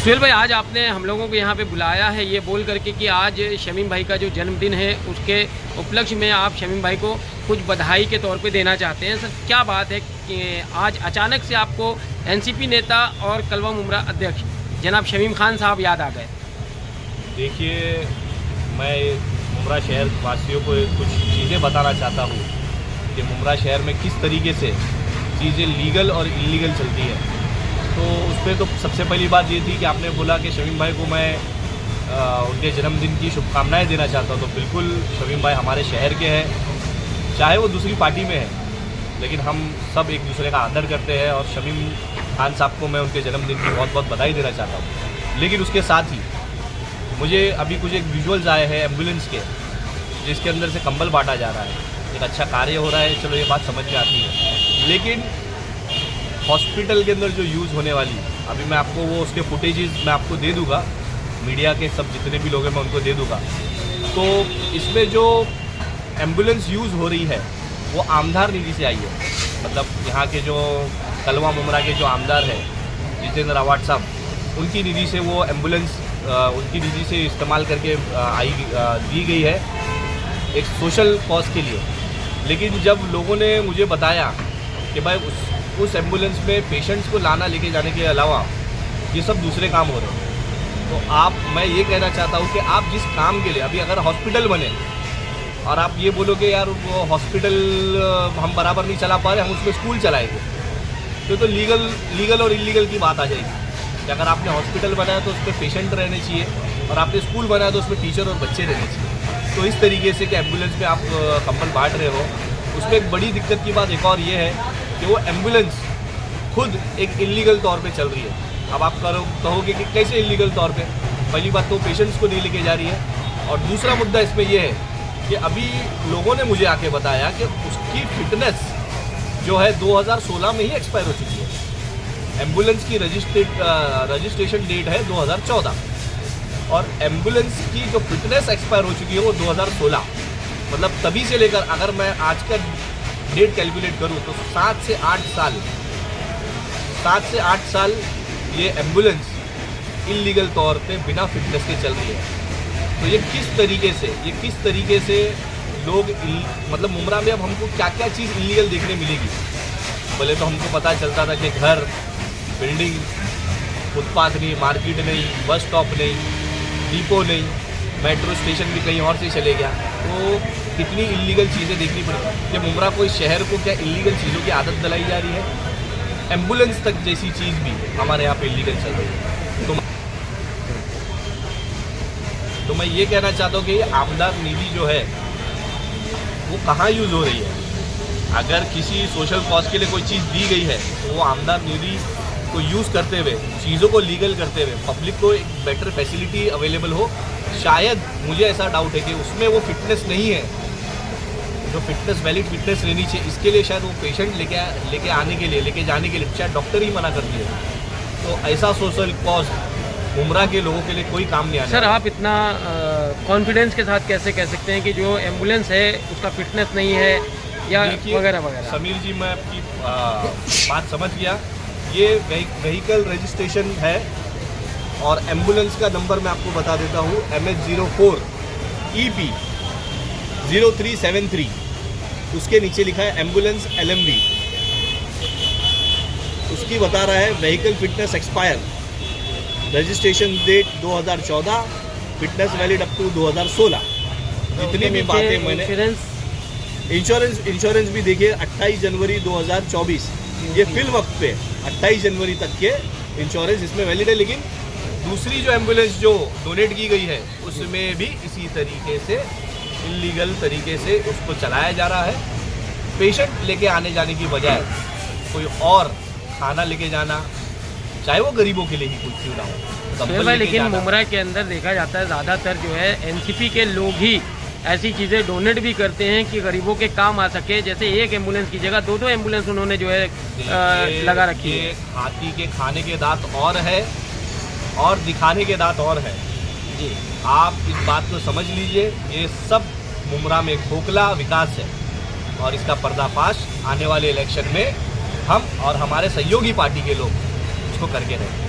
सुहेल भाई, आज आपने हम लोगों को यहाँ पे बुलाया है ये बोल करके कि आज शमीम भाई का जो जन्मदिन है उसके उपलक्ष्य में आप शमीम भाई को कुछ बधाई के तौर पे देना चाहते हैं। सर, क्या बात है कि आज अचानक से आपको एनसीपी नेता और कलवा मुमरा अध्यक्ष जनाब शमीम खान साहब याद आ गए? देखिए, मैं मुमरा शहर वासियों को कुछ चीज़ें बताना चाहता हूँ कि मुमरा शहर में किस तरीके से चीज़ें लीगल और इलीगल चलती है। तो उस पर तो सबसे पहली बात ये थी कि आपने बोला कि शमीम भाई को मैं उनके जन्मदिन की शुभकामनाएं देना चाहता हूँ। तो बिल्कुल, शमीम भाई हमारे शहर के हैं, चाहे वो दूसरी पार्टी में है, लेकिन हम सब एक दूसरे का आदर करते हैं। और शमीम खान साहब को मैं उनके जन्मदिन की बहुत बहुत बधाई देना चाहता हूँ। लेकिन उसके साथ ही मुझे अभी कुछ एक विजुअल्स आए हैं एम्बुलेंस के, जिसके अंदर से कंबल बांटा जा रहा है। एक अच्छा कार्य हो रहा है, चलो ये बात समझ में आती है। लेकिन हॉस्पिटल के अंदर जो यूज़ होने वाली, अभी मैं आपको वो उसके फुटेजेस मैं आपको दे दूँगा, मीडिया के सब जितने भी लोग हैं मैं उनको दे दूँगा। तो इसमें जो एम्बुलेंस यूज़ हो रही है वो आमदार निधि से आई है। मतलब यहाँ के जो कलवा मुमरा के जो आमदार हैं जितेंद्र आवाड साहब, उनकी निधि से वो एम्बुलेंस उनकी निधि से इस्तेमाल करके दी गई है एक सोशल कॉज के लिए। लेकिन जब लोगों ने मुझे बताया कि भाई उस एम्बुलेंस में पेशेंट्स को लाना लेके जाने के अलावा ये सब दूसरे काम हो रहे हैं, तो मैं ये कहना चाहता हूँ कि आप जिस काम के लिए अभी अगर हॉस्पिटल बने और आप ये बोलो कि यार वो हॉस्पिटल हम बराबर नहीं चला पा रहे, हम उसमें स्कूल चलाएंगे, तो लीगल और इलीगल की बात आ जाएगी। कि अगर आपने हॉस्पिटल बनाया तो उसमें पेशेंट रहने चाहिए, और आपने स्कूल बनाया तो उसमें टीचर और बच्चे रहने चाहिए। तो इस तरीके से कि एम्बुलेंस में आप कंबल बांट रहे हो, उसमें एक बड़ी दिक्कत की बात एक और ये है कि वो एम्बुलेंस खुद एक इलीगल तौर पे चल रही है। अब आप कहोगे कि कैसे इलीगल तौर पे? पहली बात तो पेशेंट्स को नहीं लेके जा रही है, और दूसरा मुद्दा इसमें यह है कि अभी लोगों ने मुझे आके बताया कि उसकी फिटनेस जो है 2016 में ही एक्सपायर हो चुकी है। एम्बुलेंस की रजिस्ट्रेशन डेट है 2014, और एम्बुलेंस की जो फिटनेस एक्सपायर हो चुकी है वो 2016। मतलब तभी से लेकर अगर मैं आज का डेट कैलकुलेट करूं तो 7 से 8 साल ये एम्बुलेंस इलीगल तौर पे बिना फिटनेस के चल रही है। तो ये किस तरीके से लोग मतलब मुमरा में अब हमको क्या क्या चीज़ इलीगल देखने मिलेगी। पहले तो हमको पता चलता था कि घर, बिल्डिंग, फुटपाथ नहीं, मार्केट नहीं, बस स्टॉप नहीं, डिपो नहीं, मेट्रो स्टेशन भी कहीं और से चले गया। तो कितनी इलीगल चीज़ें देखनी पड़ी कि मुमरा कोई शहर को क्या इलीगल चीज़ों की आदत दिलाई जा रही है। एम्बुलेंस तक जैसी चीज़ भी हमारे यहाँ पे इलीगल चल रही है। तो मैं ये कहना चाहता हूँ कि आमदार निधि जो है वो कहाँ यूज़ हो रही है। अगर किसी सोशल कॉज के लिए कोई चीज़ दी गई है तो वो आमदार निधि को यूज़ करते हुए, चीज़ों को लीगल करते हुए पब्लिक को एक बेटर फैसिलिटी अवेलेबल हो। शायद मुझे ऐसा डाउट है कि उसमें वो फिटनेस नहीं है जो फिटनेस, वैलिड फिटनेस रहनी चाहिए। इसके लिए शायद वो पेशेंट लेके आने के लिए, लेके जाने के लिए शायद डॉक्टर ही मना कर दिए। तो ऐसा सोशल कॉज मुमरा के लोगों के लिए कोई काम नहीं आना। सर, आप इतना कॉन्फिडेंस के साथ कैसे कह सकते हैं कि जो एम्बुलेंस है उसका फिटनेस नहीं है या वगैरह वगैरह? समीर जी, मैं आपकी बात समझ गया। ये व्हीकल रजिस्ट्रेशन है, और एम्बुलेंस का नंबर मैं आपको बता देता हूँ, MH04 EP 0373। उसके नीचे लिखा है एम्बुलेंस LMV। उसकी बता रहा है vehicle fitness expire, registration date 2014, fitness valid up to 2016। जितनी भी बातें मैंने इंश्योरेंस भी देखिए 28 जनवरी 2024। ये फिल वक्त पे 28 जनवरी तक के इंश्योरेंस इसमें वैलिड है। लेकिन दूसरी जो एम्बुलेंस जो डोनेट की गई है उसमें भी इसी तरीके से इलीगल तरीके से उसको चलाया जा रहा है। पेशेंट लेके आने जाने की बजाय कोई और खाना लेके जाना, चाहे वो गरीबों के लिए ही कुछ क्यों ना हो। लेकिन मुमरा के अंदर देखा जाता है ज़्यादातर जो है एनसीपी के लोग ही ऐसी चीज़ें डोनेट भी करते हैं कि गरीबों के काम आ सके। जैसे एक एम्बुलेंस की जगह 2-2 एम्बुलेंस उन्होंने जो है लगा रखी है। हाथी के खाने के दांत और है और दिखाने के दांत और है जी। आप इस बात को समझ लीजिए, ये सब मुमरा में खोखला विकास है, और इसका पर्दाफाश आने वाले इलेक्शन में हम और हमारे सहयोगी पार्टी के लोग उसको करके रहें।